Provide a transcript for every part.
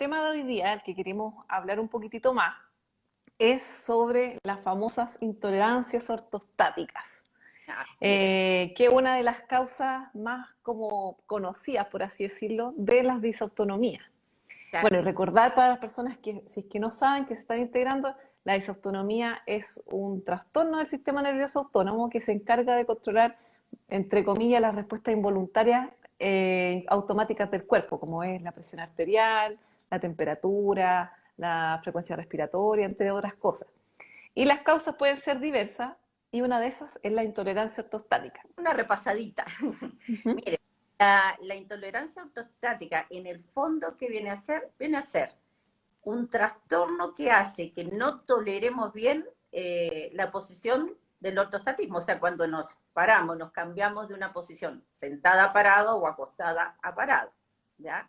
tema de hoy día, el que queremos hablar un poquitito más, es sobre las famosas intolerancias ortostáticas, Así es. que es una de las causas más como conocidas, por así decirlo, de las disautonomías. Claro. Bueno, y recordar para las personas que, si es que no saben que se están integrando, la disautonomía es un trastorno del sistema nervioso autónomo que se encarga de controlar, entre comillas, las respuestas involuntarias automáticas del cuerpo, como es la presión arterial, la temperatura, la frecuencia respiratoria, entre otras cosas. Y las causas pueden ser diversas, y una de esas es la intolerancia ortostática. Una repasadita. Ujú. Mire, la intolerancia ortostática, en el fondo, ¿qué viene a ser? Viene a ser un trastorno que hace que no toleremos bien la posición del ortostatismo. O sea, cuando nos paramos, nos cambiamos de una posición sentada a parado o acostada a parado. ¿Ya?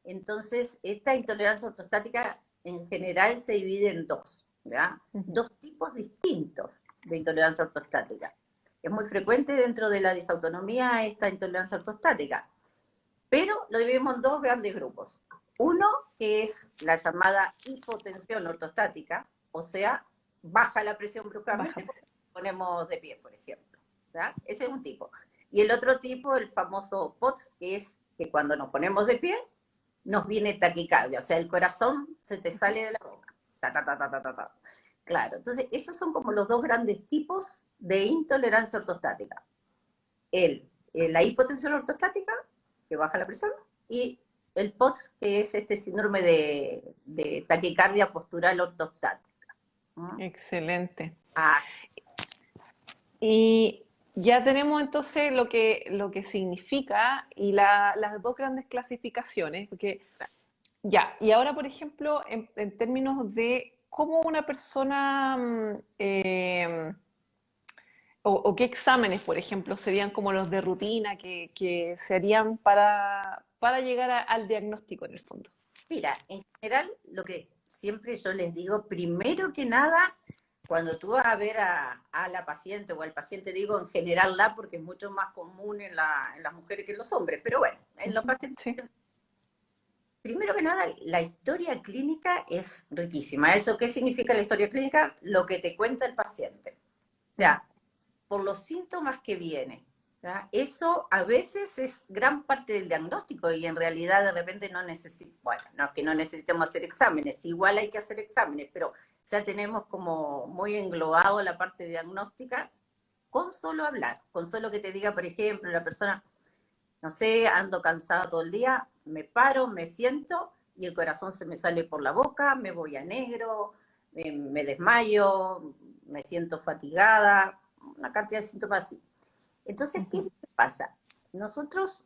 Entonces, esta intolerancia ortostática en general se divide en dos, ¿ya? Ujú. Dos tipos distintos de intolerancia ortostática. Es muy frecuente dentro de la disautonomía esta intolerancia ortostática, pero lo dividimos en dos grandes grupos. Uno que es la llamada hipotensión ortostática, o sea, baja la presión Baja bruscamente cuando presión. nos ponemos de pie, por ejemplo. ¿Ya? Ese es un tipo. Y el otro tipo, el famoso POTS, que es que cuando nos ponemos de pie, nos viene taquicardia, o sea, el corazón se te sale de la boca. Ta, ta, ta, ta, ta, ta, ta. Claro, entonces esos son como los dos grandes tipos de intolerancia ortostática. La hipotensión ortostática, que baja la presión, y el POTS, que es este síndrome de taquicardia postural ortostática. ¿Mm? Excelente. Así. Y ya tenemos entonces lo que significa y las dos grandes clasificaciones, porque ya, y ahora por ejemplo, en términos de cómo una persona, o qué exámenes, por ejemplo, serían como los de rutina que se harían para llegar al diagnóstico en el fondo. Mira, en general, lo que siempre yo les digo, primero que nada, cuando tú vas a ver a la paciente o al paciente, digo en general porque es mucho más común en las mujeres que en los hombres, pero bueno, en los Ujú, pacientes, sí. primero que nada, la historia clínica es riquísima. ¿Eso qué significa la historia clínica? Lo que te cuenta el paciente. O Mm. sea, por los síntomas que viene. ¿Ya? Eso a veces es gran parte del diagnóstico y en realidad de repente no necesitamos, bueno, no es que no necesitemos hacer exámenes, igual hay que hacer exámenes, pero ya tenemos como muy englobado la parte diagnóstica con solo hablar, con solo que te diga, por ejemplo, la persona, no sé, ando cansada todo el día, me paro, me siento y el corazón se me sale por la boca, me voy a negro, me desmayo, me siento fatigada, una cantidad de síntomas así. Entonces, ¿qué es Ujú. lo que pasa? Nosotros,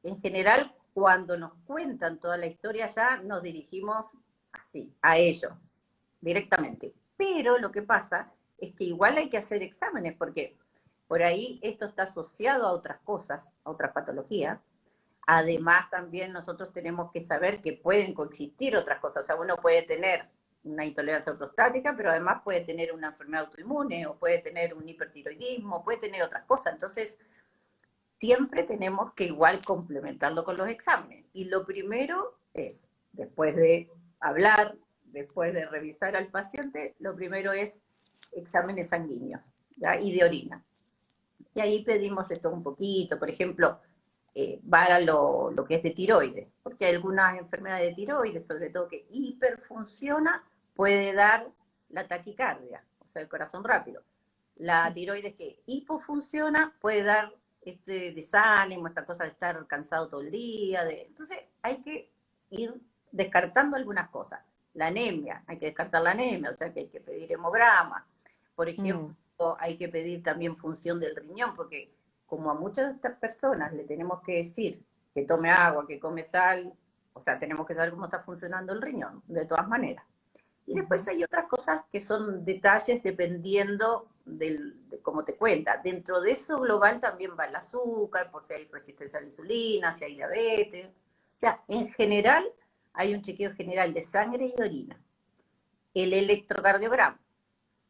en general, cuando nos cuentan toda la historia, ya nos dirigimos así, a ellos, directamente. Pero lo que pasa es que igual hay que hacer exámenes, porque por ahí esto está asociado a otras cosas, a otras patologías. Además, también nosotros tenemos que saber que pueden coexistir otras cosas. O sea, uno puede tener una intolerancia ortostática, pero además puede tener una enfermedad autoinmune, o puede tener un hipertiroidismo, puede tener otras cosas. Entonces, siempre tenemos que igual complementarlo con los exámenes. Y lo primero es, después de hablar, después de revisar al paciente, lo primero es exámenes sanguíneos, ¿ya? Y de orina. Y ahí pedimos de todo un poquito, por ejemplo, va lo que es de tiroides, porque hay algunas enfermedades de tiroides, sobre todo que hiperfunciona, puede dar la taquicardia, o sea, el corazón rápido. La tiroides que hipofunciona puede dar este desánimo, esta cosa de estar cansado todo el día. Entonces hay que ir descartando algunas cosas. La anemia, hay que descartar la anemia, o sea que hay que pedir hemograma. Por ejemplo, Mm. hay que pedir también función del riñón, porque como a muchas de estas personas le tenemos que decir que tome agua, que come sal, o sea, tenemos que saber cómo está funcionando el riñón, de todas maneras. Y después Ujú. hay otras cosas que son detalles dependiendo de cómo te cuenta. Dentro de eso global también va el azúcar, por si hay resistencia a la insulina, si hay diabetes. O sea, en general hay un chequeo general de sangre y orina. El electrocardiograma,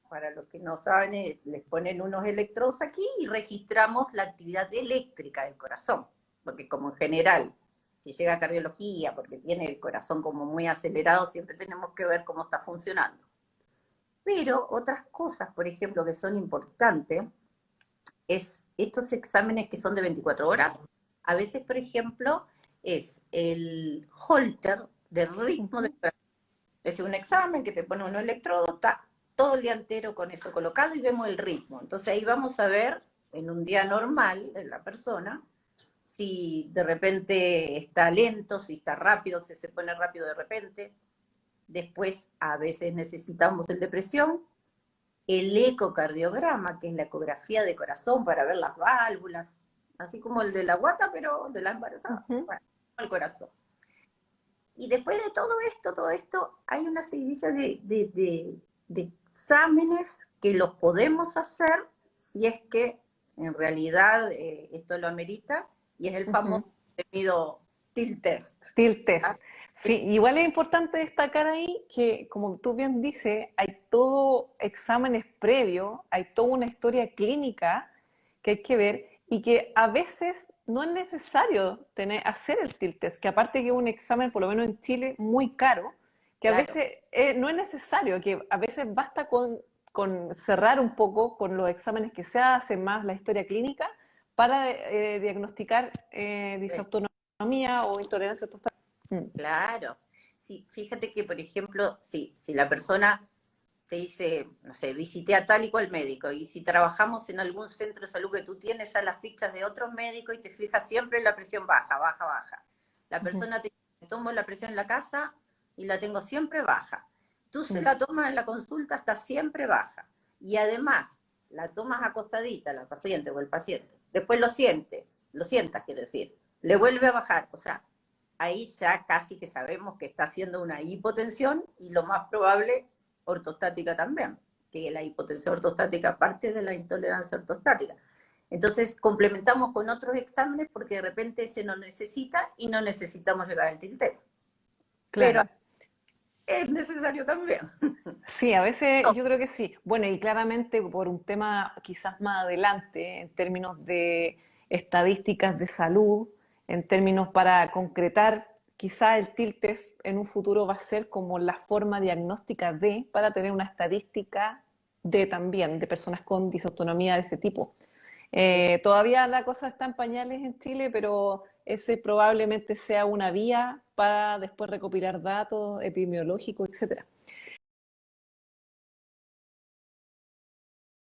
para los que no saben, les ponen unos electrodos aquí y registramos la actividad eléctrica del corazón, porque como en general si llega a cardiología, porque tiene el corazón como muy acelerado, siempre tenemos que ver cómo está funcionando. Pero otras cosas, por ejemplo, que son importantes, es estos exámenes que son de 24 horas. A veces, por ejemplo, es el holter de ritmo de corazón. Es un examen que te pone un electrodo, está todo el día entero con eso colocado y vemos el ritmo. Entonces ahí vamos a ver, en un día normal de la persona, si de repente está lento, si está rápido, si se pone rápido de repente. Después a veces necesitamos el de presión, el ecocardiograma, que es la ecografía de corazón para ver las válvulas, así como el de la guata, pero de la embarazada, bueno, el corazón. Y después de todo esto, hay una seguidilla de exámenes que los podemos hacer si es que en realidad esto lo amerita, y es el famoso temido TIL test. TIL test. Sí, igual es importante destacar ahí que, como tú bien dices, hay todo exámenes previos, hay toda una historia clínica que hay que ver y que a veces no es necesario hacer el TIL test, que aparte que es un examen, por lo menos en Chile, muy caro, que a veces no es necesario, que a veces basta con cerrar un poco con los exámenes que se hacen, más la historia clínica, para diagnosticar disautonomía o intolerancia a tostar. Claro. Sí, fíjate que, por ejemplo, si la persona te dice, no sé, visité a tal y cual médico, y si trabajamos en algún centro de salud que tú tienes ya las fichas de otros médicos y te fijas siempre en la presión baja, baja, baja. La persona te dice, tomo la presión en la casa y la tengo siempre baja. Tú se la tomas en la consulta, está siempre baja. Y además, la tomas acostadita, la paciente o el paciente. Después lo sientas, quiero decir. Le vuelve a bajar. O sea, ahí ya casi que sabemos que está haciendo una hipotensión, y lo más probable, ortostática también, que la hipotensión ortostática parte de la intolerancia ortostática. Entonces complementamos con otros exámenes porque de repente se nos necesita y no necesitamos llegar al TIL test. Claro. Pero es necesario también. Sí, a veces yo creo que sí. Bueno, y claramente por un tema quizás más adelante, en términos de estadísticas de salud, en términos para concretar, quizás el TIL test en un futuro va a ser como la forma diagnóstica para tener una estadística también de personas con disautonomía de este tipo. Todavía la cosa está en pañales en Chile, pero ese probablemente sea una vía para después recopilar datos epidemiológicos, etcétera.